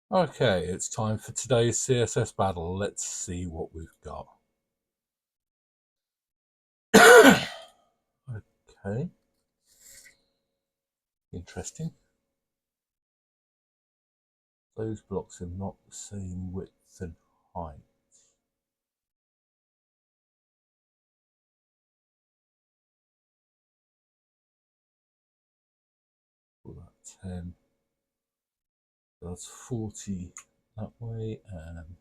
Okay, it's time for today's CSS battle. Let's see what we've got. Okay, interesting. Those blocks are not the same width and height. Call that 10. That's 40 that way, and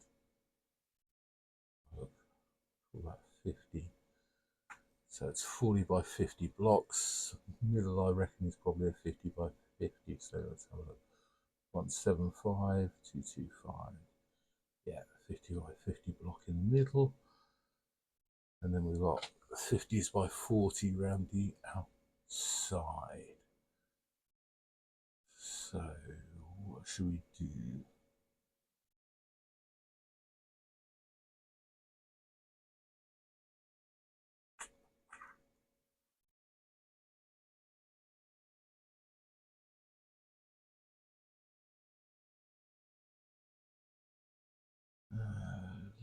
call that 50. So it's 40 by 50 blocks. Middle, I reckon, is probably a 50 by 50. So let's have a look. 175, 225. Yeah, 50 by 50 block in the middle. And then we've got 50s by 40 around the outside. So what should we do?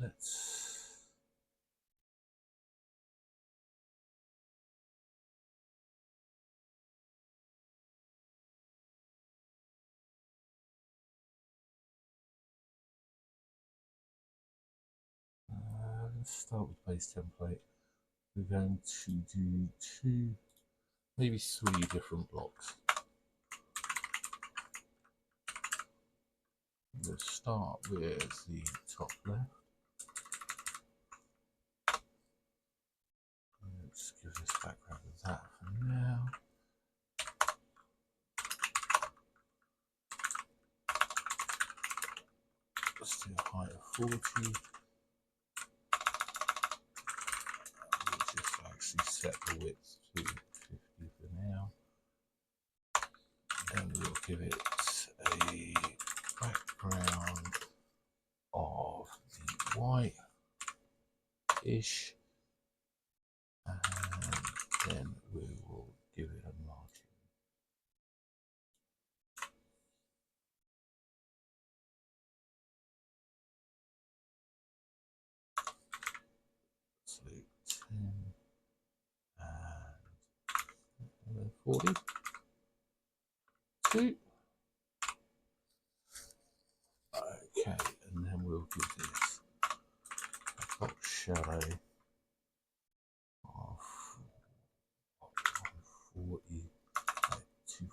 Let's start with base template. We're going to do two, maybe three different blocks. We'll start with the top left. Let's give this background of that for now. Let's do a height of 40. We'll just actually set the width to 50 for now. And we'll give it a background of the white-ish, and then we will give it a margin. So 10 and 40. 2. Okay, and then we'll give this a box shadow of 140 by 2.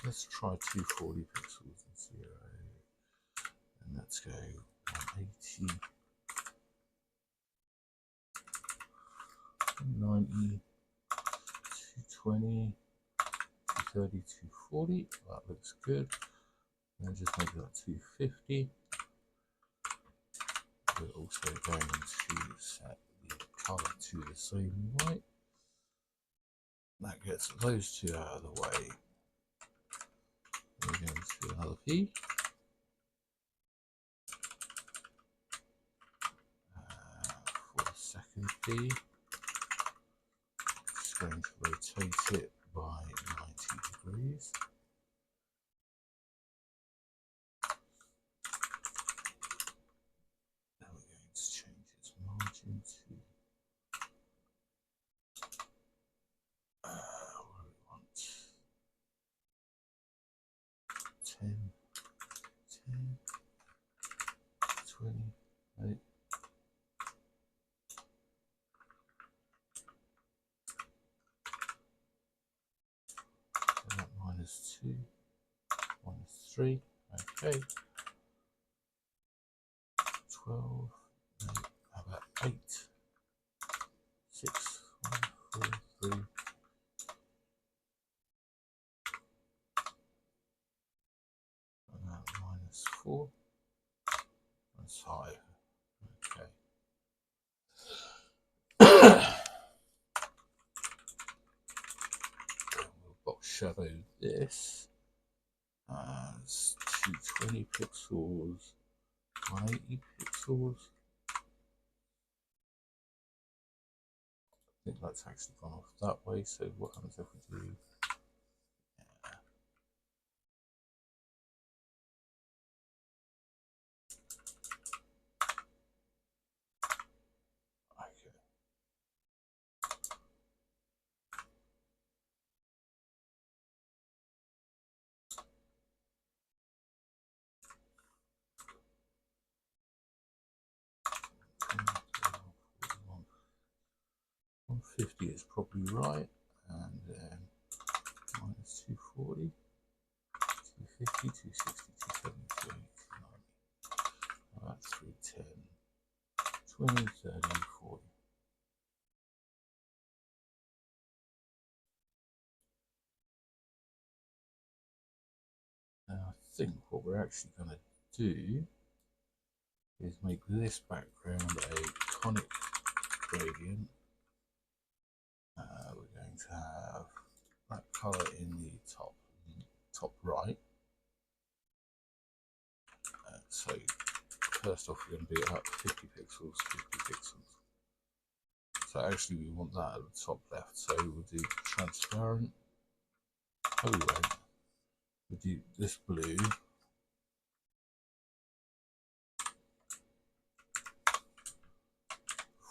Let's try 240 pixels and 0. And let's go 180, 90, 220, 230, 240. That looks good. And just make that 250. We're also going to set the color to the same white. That gets those two out of the way. We're going to another P. For the second P, just going to rotate it by 90 degrees. Now we're going to change its margin to what do we want? 10, 10, 20, 8. That -2, -3. Okay. 12. No, how about 8? 6, 5, 4, 3. And that -4. That's 5. Okay. We'll box shadow this as 220 pixels, 180 pixels. I think that's actually gone off that way. So what happens if we do 50 is probably right, and then minus 240, 250, 260, 270, 280, 290. That's 310, 20, 30, 40. Now I think what we're actually going to do is make this background a conic gradient. We're going to have that colour in the top right. So first off, we're going to be about 50 pixels, 50 pixels. So actually we want that at the top left. So we'll do transparent. Oh, we won't. We'll do this blue.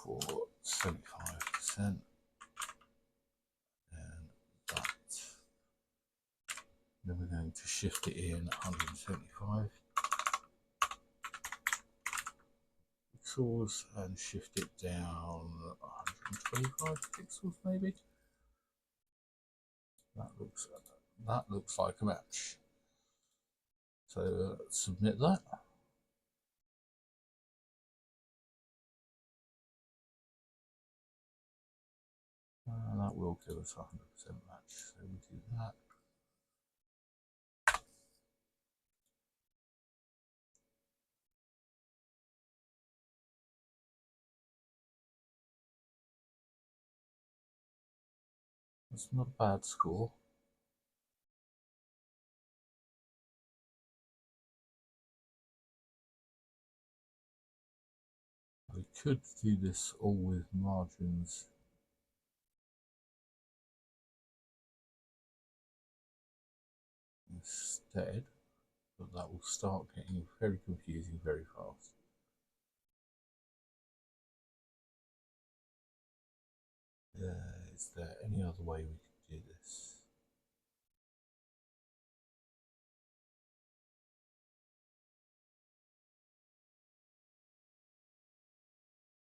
For 75%, and that. Then we're going to shift it in 175 pixels and shift it down 125 pixels, maybe. That looks like a match. So submit that. And that will give us 100% match. So we do that. That's not a bad score. We could do this all with margins instead, but that will start getting very confusing very fast. Is there any other way we could do this?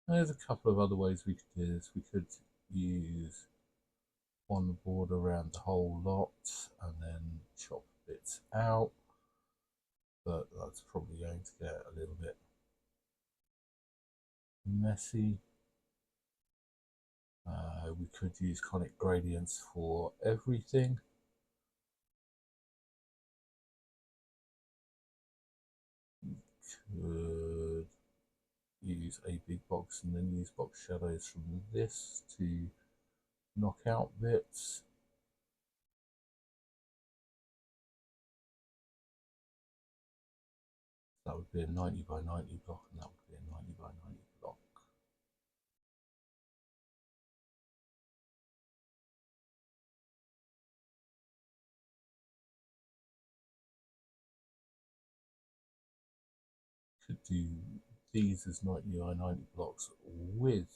There's a couple of other ways we could do this. We could use one border around the whole lot and then chop bits out, but that's probably going to get a little bit messy. We could use conic gradients for everything. We could use a big box and then use box shadows from this to knock out bits. That would be a 90 by 90 block, and that would be a 90 by 90 block. Could do these as 90 by 90 blocks with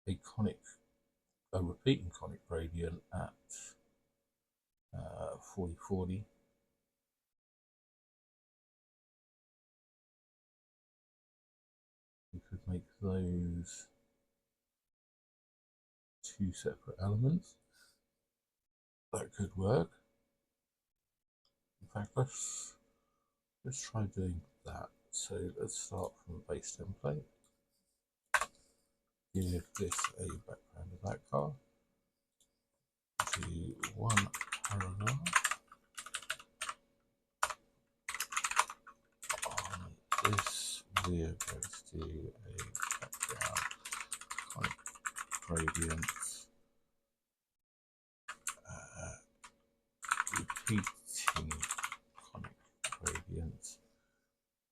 a repeating conic gradient at 4040. We could make those two separate elements. That could work. In fact, let's try doing that. So let's start from a base template. Give this a background of that car. Do one paragraph on this. We are going to do a background conic gradient, repeating conic gradient.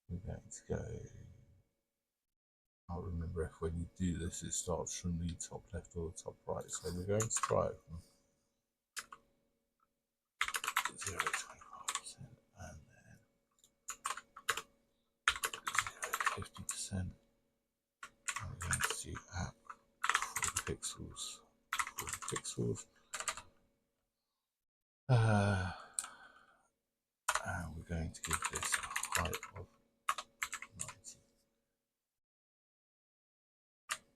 We're going to go. I'll remember if when you do this it starts from the top left or the top right, so we're going to try it from 0 to 25% and then 0 to 50%. And we're going to do at 40 pixels, 40 pixels. And we're going to give this a height of 90.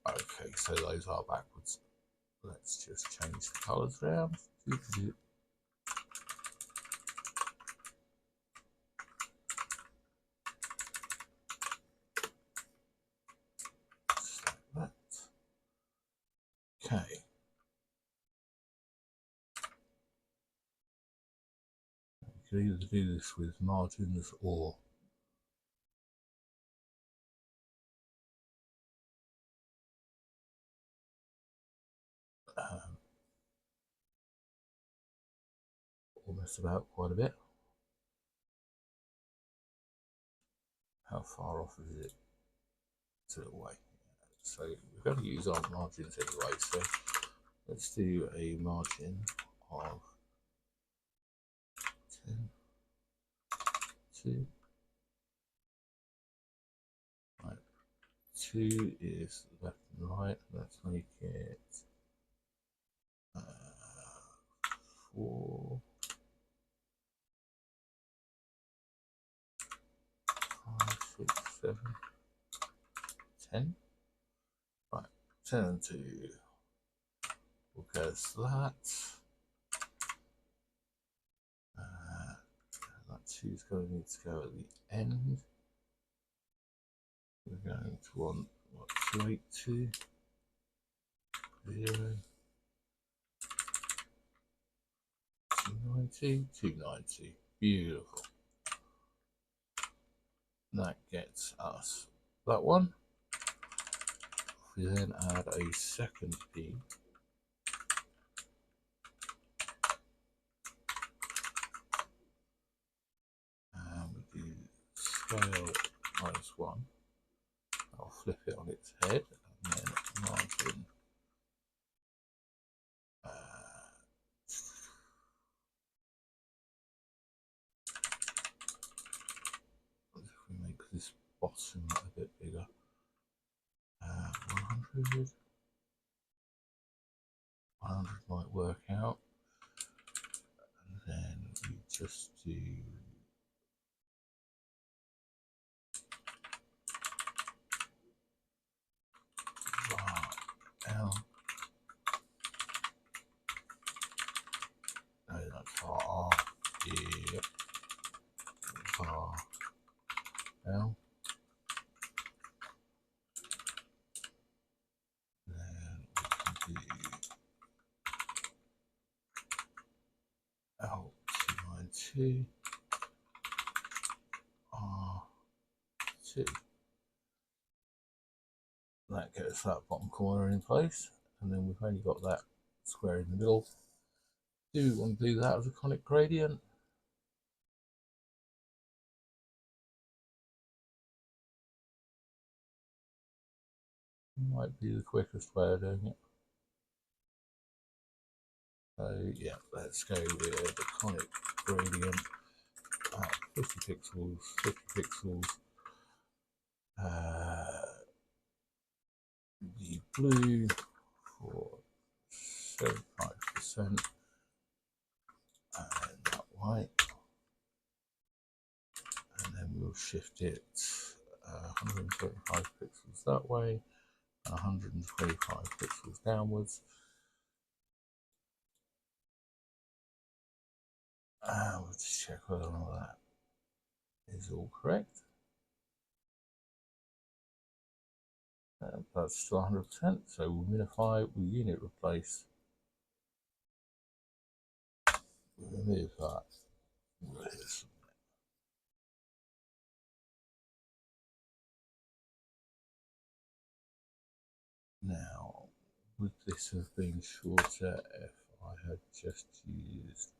Okay, so those are backwards. Let's just change the colours around. Just like that. Okay. You can either do this with margins or mess about quite a bit. How far off is it to the way? So we're going to use our margins anyway, so let's do a margin of 10, 2. Right. 2 is left and right. Let's make it 4, 5, 6, 7, 10. Right, 10 and 2. We'll go to that. That 2 is going to need to go at the end. We're going to want what, 282, 0, 290, 290. Beautiful. That gets us that one. We then add a second P. And we do scale -1. I'll flip it on its head and then margin. If we make this bottom a bit bigger, 100. 100 might work out. And then we just do L. No, that's R. Yeah. R. L. Then we can do L292 R2. That gets that bottom corner in place, and then we've only got that square in the middle. Do we want to do that as a conic gradient? Might be the quickest way of doing it. So yeah, let's go with the conic gradient. 50 pixels, 50 pixels. The blue for 75%, and that white, and then we'll shift it 125 pixels that way, and 125 pixels downwards. We'll just check whether or not that is all correct. That's still 100%, so we'll minify, we'll unit replace, we'll remove that. Now, would this have been shorter if I had just used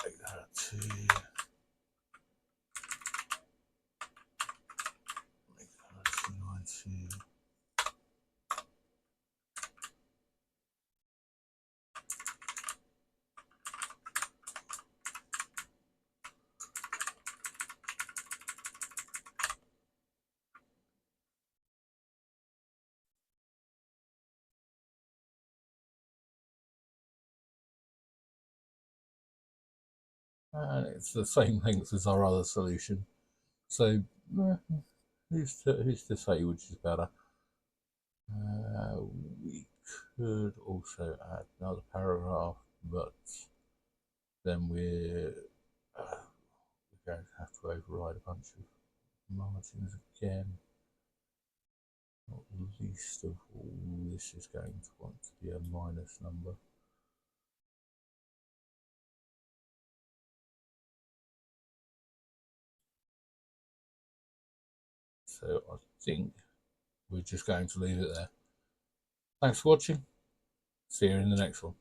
like that to make that 290. and it's the same length as our other solution. So who's to say which is better? We could also add another paragraph, but then we're going to have to override a bunch of margins again. Not least of all, this is going to want to be a minus number. So I think we're just going to leave it there. Thanks for watching. See you in the next one.